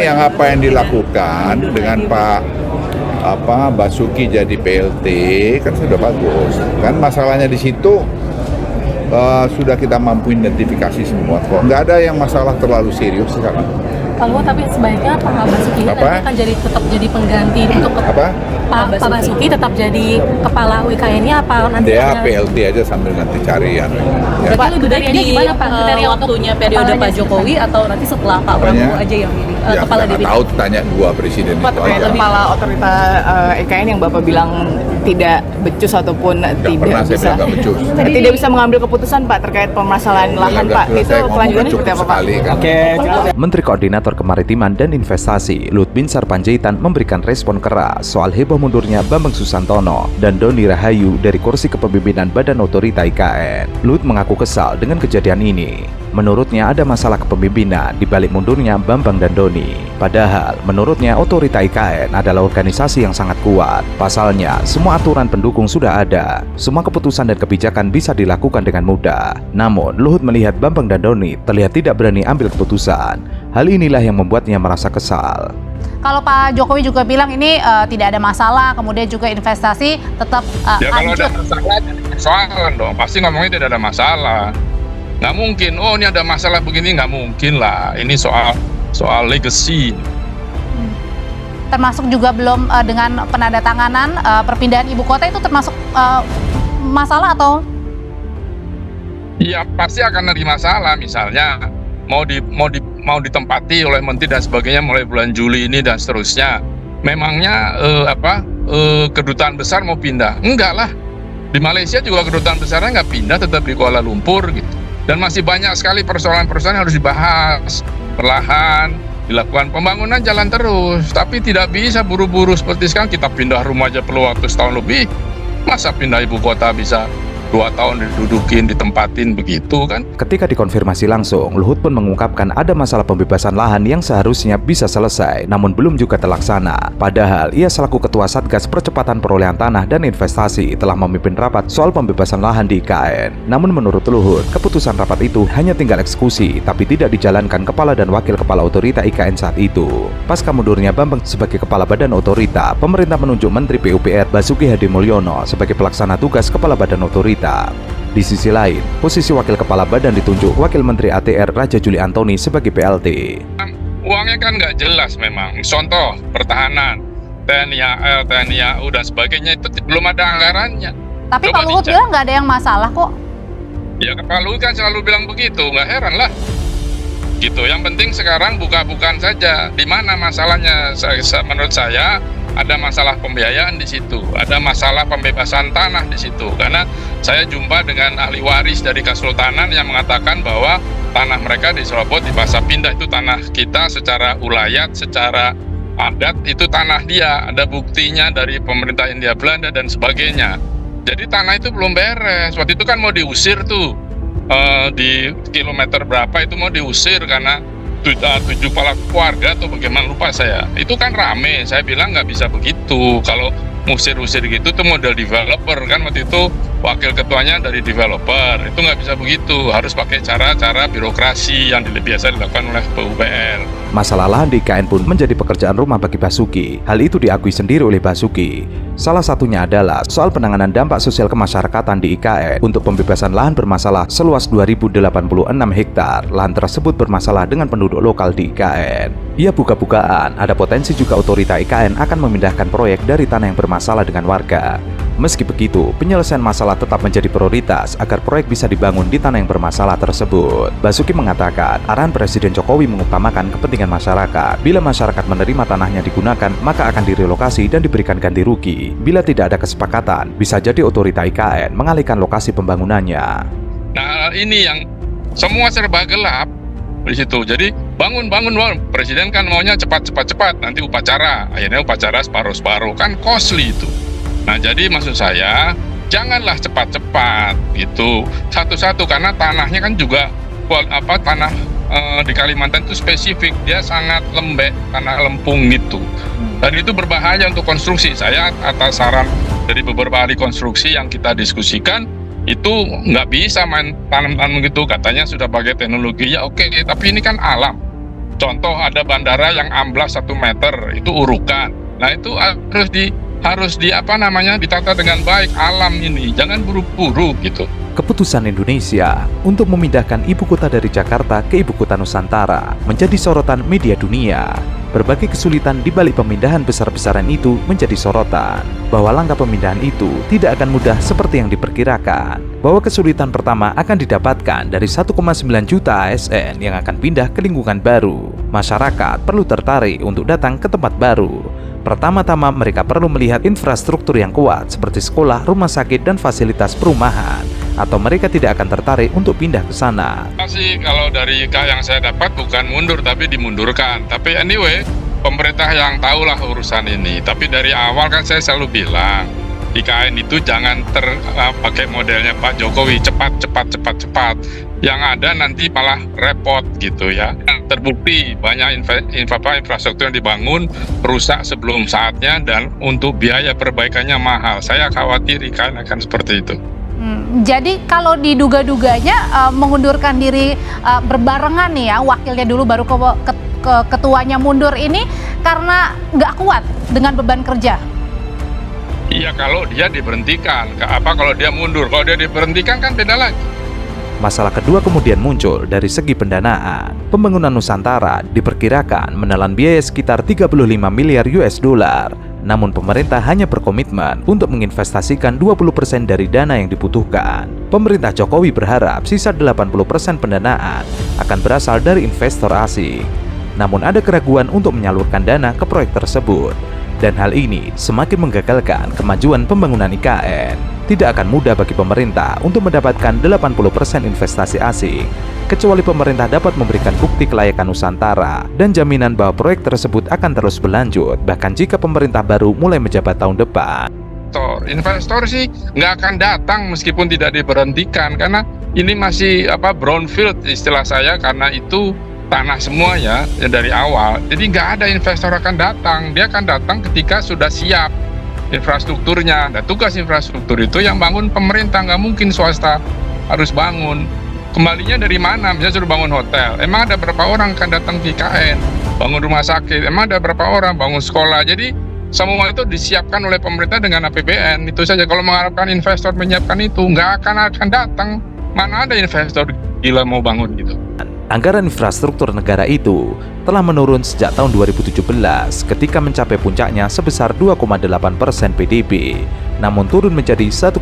Yang apa yang dilakukan dengan Pak Basuki jadi PLT kan sudah bagus. Kan masalahnya di situ sudah kita mampu identifikasi semua kok. Nggak ada yang masalah terlalu serius sekarang. Kalau tapi sebaiknya Pak Basuki ini nanti akan tetap jadi pengganti untuk Pak Basuki tetap jadi kepala WKN-nya apa nanti? Dia PLT aja sambil nanti cari ya. Pak, lebih dari gimana Pak? Kriteria waktunya periode Pak Jokowi atau nanti setelah Pak Prabowo aja yang milih kepala DPR? Tahu tanya dua presiden itu aja. Kepala otorita EKN yang Bapak bilang tidak becus ataupun tidak bisa mengambil keputusan Pak terkait permasalahan lahan Pak. Itu kelanjutannya seperti apa Pak? Menteri Koordinator Kemaritiman dan Investasi Luhut Binsar Panjaitan memberikan respon keras soal heboh mundurnya Bambang Susantono dan Doni Rahayu dari kursi kepemimpinan Badan Otorita IKN. Luhut mengaku kesal dengan kejadian ini. Menurutnya ada masalah kepemimpinan di balik mundurnya Bambang dan Doni. Padahal menurutnya Otorita IKN adalah organisasi yang sangat kuat. Pasalnya, semua aturan pendukung sudah ada. Semua keputusan dan kebijakan bisa dilakukan dengan mudah. Namun, Luhut melihat Bambang dan Doni terlihat tidak berani ambil keputusan. Hal inilah yang membuatnya merasa kesal. Kalau Pak Jokowi juga bilang ini tidak ada masalah, kemudian juga investasi tetap kalau ada masalah, soal dong. Pasti ngomongnya tidak ada masalah. Nggak mungkin, oh ini ada masalah begini, nggak mungkin lah. Ini soal legacy. Termasuk juga belum dengan penandatanganan perpindahan ibu kota itu termasuk masalah atau? Iya pasti akan ada masalah. Misalnya mau ditempati oleh menteri dan sebagainya mulai bulan Juli ini dan seterusnya. Memangnya kedutaan besar mau pindah? Enggak lah. Di Malaysia juga kedutaan besarnya nggak pindah, tetap di Kuala Lumpur gitu. Dan masih banyak sekali persoalan-persoalan yang harus dibahas perlahan, dilakukan pembangunan jalan terus. Tapi tidak bisa buru-buru seperti sekarang kita pindah rumah aja perlu waktu setahun lebih. Masa pindah ibu kota bisa 2 tahun didudukin, ditempatin begitu kan? Ketika dikonfirmasi langsung, Luhut pun mengungkapkan ada masalah pembebasan lahan yang seharusnya bisa selesai, namun belum juga terlaksana. Padahal, ia selaku Ketua Satgas Percepatan Perolehan Tanah dan Investasi telah memimpin rapat soal pembebasan lahan di IKN. Namun menurut Luhut, keputusan rapat itu hanya tinggal eksekusi, tapi tidak dijalankan Kepala dan Wakil Kepala Otorita IKN saat itu. Pasca mundurnya Bambang sebagai Kepala Badan Otorita, pemerintah menunjuk Menteri PUPR Basuki Hadimulyono sebagai pelaksana tugas Kepala Badan Otorita. Di sisi lain, posisi Wakil Kepala Badan ditunjuk Wakil Menteri ATR Raja Juli Antoni sebagai PLT. Uangnya kan nggak jelas memang. Contoh, pertahanan, TNI AL, TNI AU, dan sebagainya itu belum ada anggarannya. Tapi Pak Luhut bilang nggak ada yang masalah kok. Ya Pak Luhut kan selalu bilang begitu, nggak heran lah. Gitu. Yang penting sekarang buka-bukaan saja. Di mana masalahnya? Menurut saya ada masalah pembiayaan di situ, ada masalah pembebasan tanah di situ. Karena saya jumpa dengan ahli waris dari Kesultanan yang mengatakan bahwa tanah mereka di Serobot di Pasar Pindah itu tanah kita secara ulayat, secara adat itu tanah dia. Ada buktinya dari pemerintah Hindia Belanda dan sebagainya. Jadi tanah itu belum beres. Waktu itu kan mau diusir tuh di kilometer berapa itu mau diusir karena 7 kepala keluarga atau bagaimana lupa saya. Itu kan rame, saya bilang nggak bisa begitu. Kalau musir-usir gitu tuh model developer kan, waktu itu wakil ketuanya dari developer. Itu nggak bisa begitu, harus pakai cara-cara birokrasi yang biasa dilakukan oleh PUPR. Masalah lahan di IKN pun menjadi pekerjaan rumah bagi Basuki. Hal itu diakui sendiri oleh Basuki. Salah satunya adalah soal penanganan dampak sosial kemasyarakatan di IKN untuk pembebasan lahan bermasalah seluas 2086 hektar. Lahan tersebut bermasalah dengan penduduk lokal di IKN. Ia buka-bukaan, ada potensi juga otorita IKN akan memindahkan proyek dari tanah yang bermasalah dengan warga. Meski begitu, penyelesaian masalah tetap menjadi prioritas agar proyek bisa dibangun di tanah yang bermasalah tersebut. Basuki mengatakan, arahan Presiden Jokowi mengutamakan kepentingan masyarakat. Bila masyarakat menerima tanahnya digunakan, maka akan direlokasi dan diberikan ganti rugi. Bila tidak ada kesepakatan, bisa jadi otorita IKN mengalihkan lokasi pembangunannya. Nah, ini yang semua serba gelap di situ. Jadi bangun. Presiden kan maunya cepat, nanti upacara. Akhirnya upacara separuh-separuh, kan costly itu. Nah, jadi maksud saya janganlah cepat-cepat gitu. Satu-satu, karena tanahnya kan juga tanah di Kalimantan itu spesifik, dia sangat lembek, tanah lempung gitu. Dan itu berbahaya untuk konstruksi. Saya atas saran dari beberapa ahli konstruksi yang kita diskusikan, itu nggak bisa main tanam-tanam gitu. Katanya sudah pakai teknologi, ya oke, tapi ini kan alam. Contoh ada bandara yang amblas 1 meter, itu urukan. Nah itu harus ditata dengan baik alam ini, jangan buru-buru gitu. Keputusan Indonesia untuk memindahkan ibu kota dari Jakarta ke ibu kota Nusantara menjadi sorotan media dunia. Berbagai kesulitan di balik pemindahan besar-besaran itu menjadi sorotan. Bahwa langkah pemindahan itu tidak akan mudah seperti yang diperkirakan. Bahwa kesulitan pertama akan didapatkan dari 1,9 juta ASN yang akan pindah ke lingkungan baru. Masyarakat perlu tertarik untuk datang ke tempat baru. Pertama-tama mereka perlu melihat infrastruktur yang kuat seperti sekolah, rumah sakit, dan fasilitas perumahan. Atau mereka tidak akan tertarik untuk pindah ke sana. Masih kalau dari yang saya dapat bukan mundur tapi dimundurkan. Tapi anyway, pemerintah yang tahulah urusan ini. Tapi dari awal kan saya selalu bilang, IKN itu jangan pakai modelnya Pak Jokowi, cepat. Yang ada nanti malah repot gitu ya. Terbukti banyak infrastruktur yang dibangun rusak sebelum saatnya dan untuk biaya perbaikannya mahal. Saya khawatir IKN akan seperti itu. Jadi kalau diduga-duganya mengundurkan diri berbarengan nih ya, wakilnya dulu baru ketuanya mundur ini karena nggak kuat dengan beban kerja. Iya, kalau dia diberhentikan. Kalau dia mundur? Kalau dia diberhentikan kan beda lagi. Masalah kedua kemudian muncul dari segi pendanaan. Pembangunan Nusantara diperkirakan menelan biaya sekitar 35 miliar US dollar. Namun pemerintah hanya berkomitmen untuk menginvestasikan 20% dari dana yang dibutuhkan. Pemerintah Jokowi berharap sisa 80% pendanaan akan berasal dari investor asing. Namun ada keraguan untuk menyalurkan dana ke proyek tersebut. Dan hal ini semakin menggagalkan kemajuan pembangunan IKN. Tidak akan mudah bagi pemerintah untuk mendapatkan 80% investasi asing, kecuali pemerintah dapat memberikan bukti kelayakan Nusantara dan jaminan bahwa proyek tersebut akan terus berlanjut, bahkan jika pemerintah baru mulai menjabat tahun depan. Investor sih nggak akan datang meskipun tidak diberhentikan, karena ini masih brownfield istilah saya, karena itu tanah semua ya dari awal. Jadi nggak ada investor akan datang, dia akan datang ketika sudah siap infrastrukturnya. Dan tugas infrastruktur itu yang bangun pemerintah, nggak mungkin swasta harus bangun. Kembalinya dari mana? Misalnya suruh bangun hotel, emang ada berapa orang akan datang ke IKN? Bangun rumah sakit, emang ada berapa orang? Bangun sekolah. Jadi semua itu disiapkan oleh pemerintah dengan APBN. Itu saja. Kalau mengharapkan investor menyiapkan itu, nggak akan datang. Mana ada investor gila mau bangun gitu. Anggaran infrastruktur negara itu telah menurun sejak tahun 2017 ketika mencapai puncaknya sebesar 2,8% PDB, namun turun menjadi 1,9%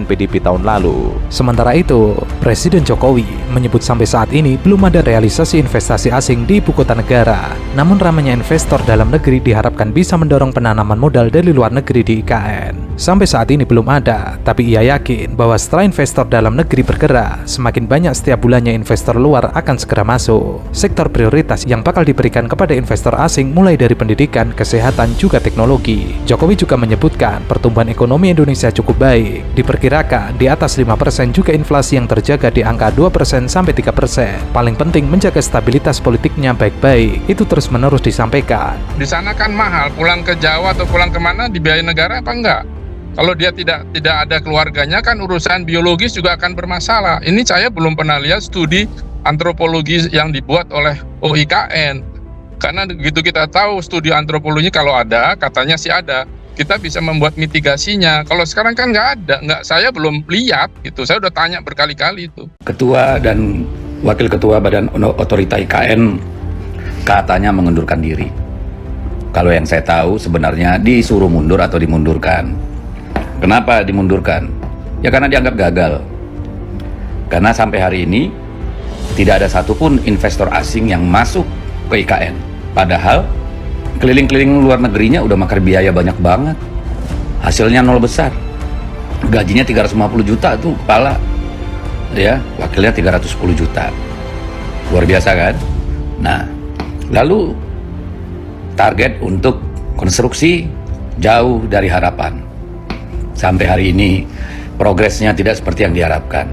PDB tahun lalu. Sementara itu, Presiden Jokowi menyebut sampai saat ini belum ada realisasi investasi asing di ibu kota negara. Namun ramainya investor dalam negeri diharapkan bisa mendorong penanaman modal dari luar negeri di IKN. Sampai saat ini belum ada, tapi ia yakin bahwa setelah investor dalam negeri bergerak, semakin banyak setiap bulannya investor luar akan segera masuk. Sektor prioritas yang bakal diberikan kepada investor asing mulai dari pendidikan, kesehatan, juga teknologi. Jokowi juga menyebutkan pertumbuhan ekonomi Indonesia cukup baik. Diperkirakan di atas 5% juga inflasi yang terjaga di angka 2% sampai 3%. Paling penting menjaga stabilitas politiknya baik-baik. Itu terus-menerus disampaikan. Di sana kan mahal, pulang ke Jawa atau pulang kemana dibiayai negara apa enggak? Kalau dia tidak ada keluarganya kan urusan biologis juga akan bermasalah. Ini saya belum pernah lihat studi antropologi yang dibuat oleh OIKN. Karena begitu kita tahu studi antropologi kalau ada, katanya sih ada, kita bisa membuat mitigasinya. Kalau sekarang kan nggak ada, saya belum lihat gitu. Saya udah tanya berkali-kali itu. Ketua dan Wakil Ketua Badan Otorita IKN katanya mengundurkan diri. Kalau yang saya tahu sebenarnya disuruh mundur atau dimundurkan. Kenapa dimundurkan? Ya karena dianggap gagal. Karena sampai hari ini tidak ada satupun investor asing yang masuk ke IKN. Padahal keliling-keliling luar negerinya udah makan biaya banyak banget. Hasilnya nol besar. Gajinya 350 juta tuh kepala. Ya, wakilnya 310 juta. Luar biasa kan? Nah, lalu target untuk konstruksi jauh dari harapan. Sampai hari ini progresnya tidak seperti yang diharapkan.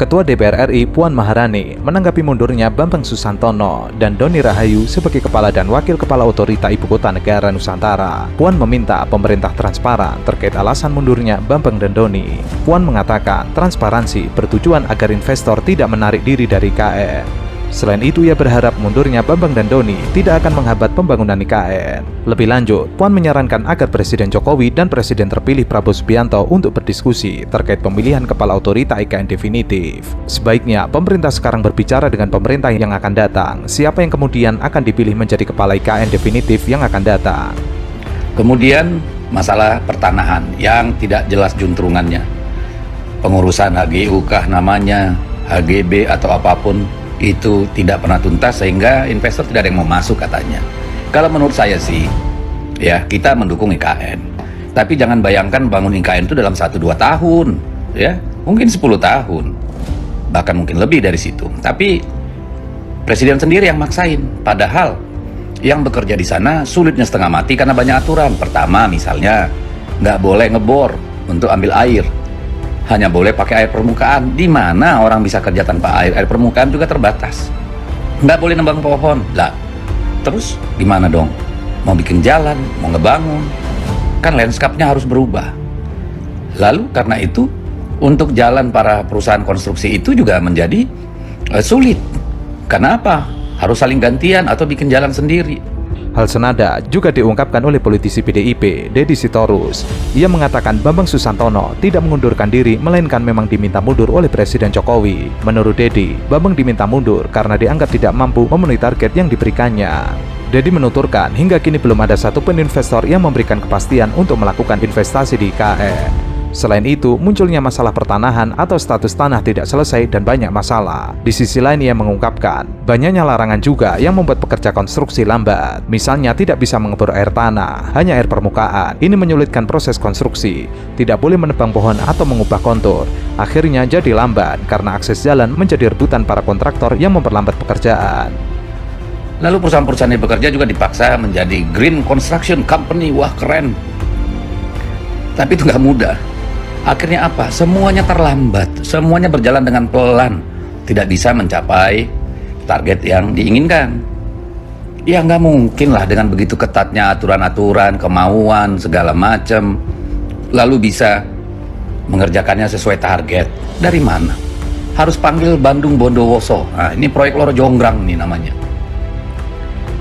Ketua DPR RI Puan Maharani menanggapi mundurnya Bambang Susantono dan Doni Rahayu sebagai Kepala dan Wakil Kepala Otorita Ibu Kota Negara Nusantara. Puan meminta pemerintah transparan terkait alasan mundurnya Bambang dan Doni. Puan mengatakan transparansi bertujuan agar investor tidak menarik diri dari IKN. Selain itu, ia berharap mundurnya Bambang dan Doni tidak akan menghambat pembangunan IKN. Lebih lanjut, Puan menyarankan agar Presiden Jokowi dan Presiden terpilih Prabowo Subianto untuk berdiskusi terkait pemilihan kepala otorita IKN definitif. Sebaiknya pemerintah sekarang berbicara dengan pemerintah yang akan datang, siapa yang kemudian akan dipilih menjadi kepala IKN definitif yang akan datang. Kemudian masalah pertanahan yang tidak jelas juntrungannya. Pengurusan HGU kah namanya, HGB atau apapun, itu tidak pernah tuntas sehingga investor tidak ada yang mau masuk katanya. Kalau menurut saya sih, ya kita mendukung IKN. Tapi jangan bayangkan bangun IKN itu dalam 1-2 tahun, ya mungkin 10 tahun, bahkan mungkin lebih dari situ. Tapi Presiden sendiri yang maksain, padahal yang bekerja di sana sulitnya setengah mati karena banyak aturan. Pertama misalnya, nggak boleh ngebor untuk ambil air. Hanya boleh pakai air permukaan. Di mana orang bisa kerja tanpa air? Air permukaan juga terbatas. Nggak boleh nembang pohon. Lah, terus gimana dong? Mau bikin jalan, mau ngebangun, kan landscape-nya harus berubah. Lalu karena itu, untuk jalan para perusahaan konstruksi itu juga menjadi sulit. Karena apa? Harus saling gantian atau bikin jalan sendiri. Hal senada juga diungkapkan oleh politisi PDIP, Deddy Sitorus. Ia mengatakan Bambang Susantono tidak mengundurkan diri, melainkan memang diminta mundur oleh Presiden Jokowi. Menurut Deddy, Bambang diminta mundur karena dianggap tidak mampu memenuhi target yang diberikannya. Deddy menuturkan hingga kini belum ada satupun investor yang memberikan kepastian untuk melakukan investasi di IKN. Selain itu, munculnya masalah pertanahan atau status tanah tidak selesai dan banyak masalah. Di sisi lain, ia mengungkapkan, banyaknya larangan juga yang membuat pekerja konstruksi lambat. Misalnya tidak bisa mengebor air tanah, hanya air permukaan. Ini menyulitkan proses konstruksi. Tidak boleh menebang pohon atau mengubah kontur. Akhirnya jadi lambat karena akses jalan menjadi rebutan para kontraktor yang memperlambat pekerjaan. Lalu perusahaan-perusahaan yang bekerja juga dipaksa menjadi Green Construction Company. Wah, keren. Tapi itu nggak mudah. Akhirnya apa? Semuanya terlambat, semuanya berjalan dengan pelan, tidak bisa mencapai target yang diinginkan. Ya nggak mungkin lah dengan begitu ketatnya aturan-aturan, kemauan, segala macam, lalu bisa mengerjakannya sesuai target. Dari mana? Harus panggil Bandung Bondowoso. Nah, ini proyek Loro Jonggrang nih namanya.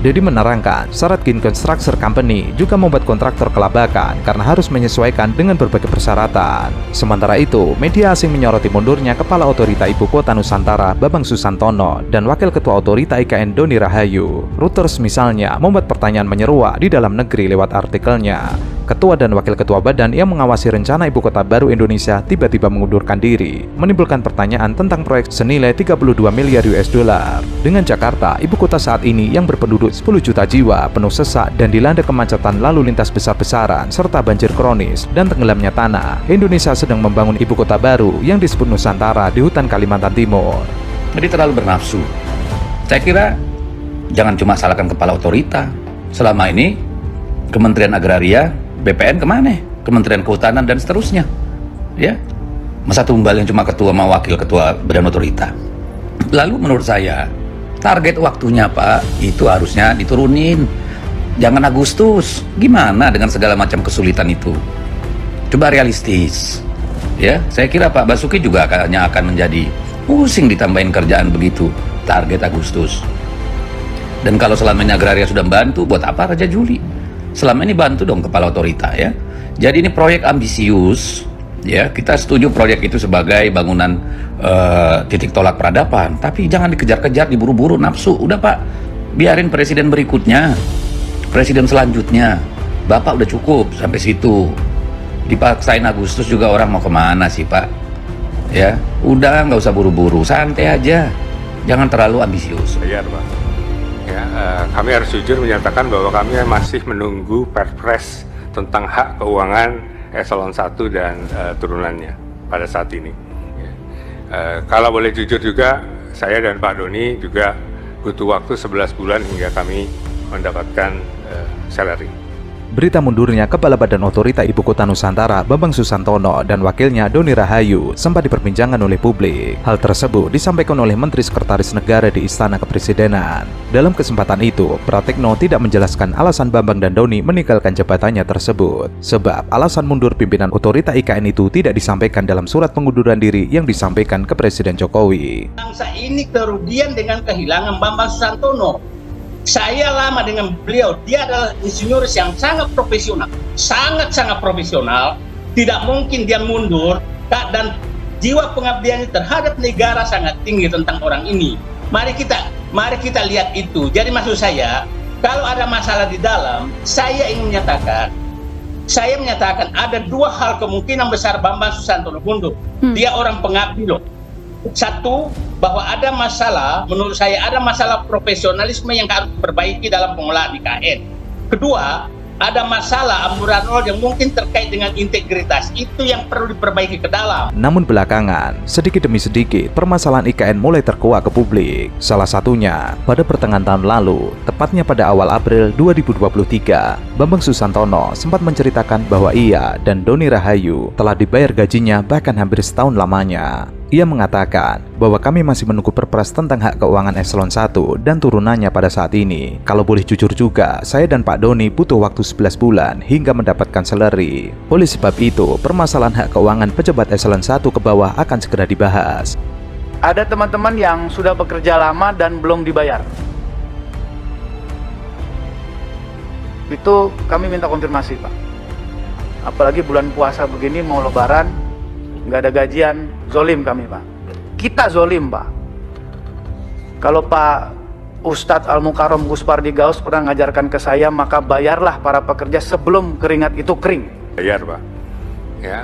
Deddy menerangkan, syarat Green Construction Company juga membuat kontraktor kelabakan karena harus menyesuaikan dengan berbagai persyaratan. Sementara itu, media asing menyoroti mundurnya Kepala Otorita Ibu Kota Nusantara Bambang Susantono dan Wakil Ketua Otorita IKN Doni Rahayu. Reuters misalnya membuat pertanyaan menyeruak di dalam negeri lewat artikelnya. Ketua dan Wakil Ketua Badan yang mengawasi rencana Ibu Kota Baru Indonesia tiba-tiba mengundurkan diri, menimbulkan pertanyaan tentang proyek senilai 32 miliar US dollar. Dengan Jakarta, ibu kota saat ini yang berpenduduk 10 juta jiwa, penuh sesak dan dilanda kemacetan lalu lintas besar-besaran serta banjir kronis dan tenggelamnya tanah, Indonesia sedang membangun ibu kota baru yang disebut Nusantara di hutan Kalimantan Timur. Jadi terlalu bernafsu. Saya kira jangan cuma salahkan kepala otorita. Selama ini Kementerian Agraria, BPN kemana? Kementerian Kehutanan dan seterusnya. Ya, masa tumbal yang cuma ketua sama wakil ketua badan otorita. Lalu menurut saya target waktunya Pak itu harusnya diturunin. Jangan Agustus. Gimana dengan segala macam kesulitan itu? Coba realistis. Ya, saya kira Pak Basuki juga akan menjadi pusing ditambahin kerjaan begitu. Target Agustus. Dan kalau selama ini agraria sudah bantu, buat apa Raja Juli? Selama ini bantu dong kepala otorita ya. Jadi ini proyek ambisius. Ya, kita setuju proyek itu sebagai bangunan titik tolak peradaban, tapi jangan dikejar-kejar, diburu-buru, nafsu. Udah Pak, biarin presiden berikutnya, presiden selanjutnya. Bapak udah cukup sampai situ. Dipaksain Agustus juga orang mau kemana sih Pak? Ya, udah nggak usah buru-buru, santai aja, jangan terlalu ambisius. Iya Pak. Ya, kami harus jujur menyatakan bahwa kami masih menunggu Perpres tentang hak keuangan eselon 1 dan turunannya pada saat ini. Ya. Kalau boleh jujur juga, saya dan Pak Doni juga butuh waktu 11 bulan hingga kami mendapatkan salary. berita mundurnya Kepala Badan Otorita Ibu Kota Nusantara Bambang Susantono dan wakilnya Doni Rahayu sempat diperbincangkan oleh publik. Hal tersebut disampaikan oleh Menteri Sekretaris Negara di Istana Kepresidenan. Dalam kesempatan itu, Pratikno tidak menjelaskan alasan Bambang dan Doni meninggalkan jabatannya tersebut, sebab alasan mundur pimpinan Otorita IKN itu tidak disampaikan dalam surat pengunduran diri yang disampaikan ke Presiden Jokowi. Bangsa ini kerugian dengan kehilangan Bambang Susantono. Saya lama dengan beliau, dia adalah insinyur yang sangat profesional, sangat-sangat profesional. Tidak mungkin dia mundur, dan jiwa pengabdiannya terhadap negara sangat tinggi tentang orang ini. Mari kita lihat itu. Jadi maksud saya, kalau ada masalah di dalam, saya ingin menyatakan ada dua hal kemungkinan besar Bambang Susantono mundur. Dia orang pengabdi loh. Satu, bahwa ada masalah, menurut saya ada masalah profesionalisme yang harus diperbaiki dalam pengelolaan IKN. Kedua, ada masalah amburadul yang mungkin terkait dengan integritas, itu yang perlu diperbaiki ke dalam. Namun belakangan, sedikit demi sedikit, permasalahan IKN mulai terkuak ke publik. Salah satunya, pada pertengahan tahun lalu, tepatnya pada awal April 2023, Bambang Susantono sempat menceritakan bahwa ia dan Doni Rahayu telah dibayar gajinya bahkan hampir setahun lamanya. Ia mengatakan bahwa kami masih menunggu perpres tentang hak keuangan eselon 1 dan turunannya pada saat ini. Kalau boleh jujur juga, saya dan Pak Doni butuh waktu 11 bulan hingga mendapatkan salary. Oleh sebab itu, permasalahan hak keuangan pejabat eselon 1 ke bawah akan segera dibahas. Ada teman-teman yang sudah bekerja lama dan belum dibayar. Itu kami minta konfirmasi, Pak. Apalagi bulan puasa begini, mau lebaran, nggak ada gajian, zolim kami, Pak. Kita zolim, Pak. Kalau Pak Ustadz Al-Mukarram Gus Pardi Gaus pernah ngajarkan ke saya, maka bayarlah para pekerja sebelum keringat itu kering. Bayar, Pak. Ya,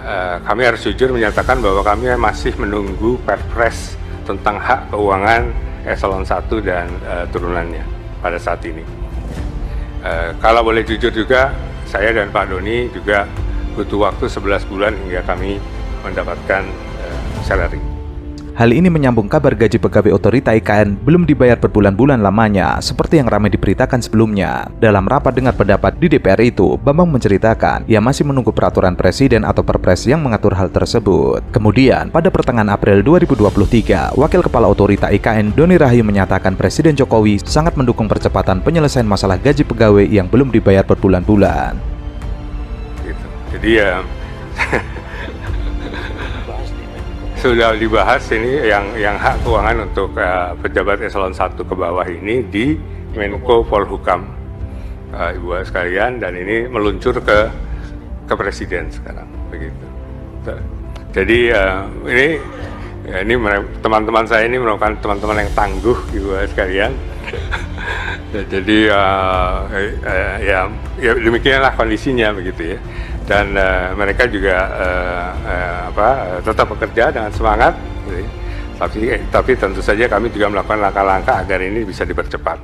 kami harus jujur menyatakan bahwa kami masih menunggu perpres tentang hak keuangan eselon 1 dan turunannya pada saat ini. Kalau boleh jujur juga, saya dan Pak Doni juga butuh waktu 11 bulan hingga kami mendapatkan salary. Hal ini menyambung kabar gaji pegawai Otorita IKN belum dibayar berbulan-bulan lamanya, seperti yang ramai diberitakan sebelumnya. Dalam rapat dengar pendapat di DPR itu, Bambang menceritakan ia masih menunggu peraturan presiden atau perpres yang mengatur hal tersebut. Kemudian, pada pertengahan April 2023, Wakil Kepala Otorita IKN Doni Rahayu menyatakan Presiden Jokowi sangat mendukung percepatan penyelesaian masalah gaji pegawai yang belum dibayar berbulan-bulan. Gitu. Jadi ya sudah dibahas ini yang hak keuangan untuk pejabat eselon 1 ke bawah ini di Menko Polhukam, Ibu sekalian, dan ini meluncur ke presiden sekarang begitu. Jadi ini teman-teman saya ini merupakan teman-teman yang tangguh, Ibu sekalian. Jadi ya demikianlah kondisinya begitu ya. Dan mereka juga tetap bekerja dengan semangat, tapi tentu saja kami juga melakukan langkah-langkah agar ini bisa dipercepat.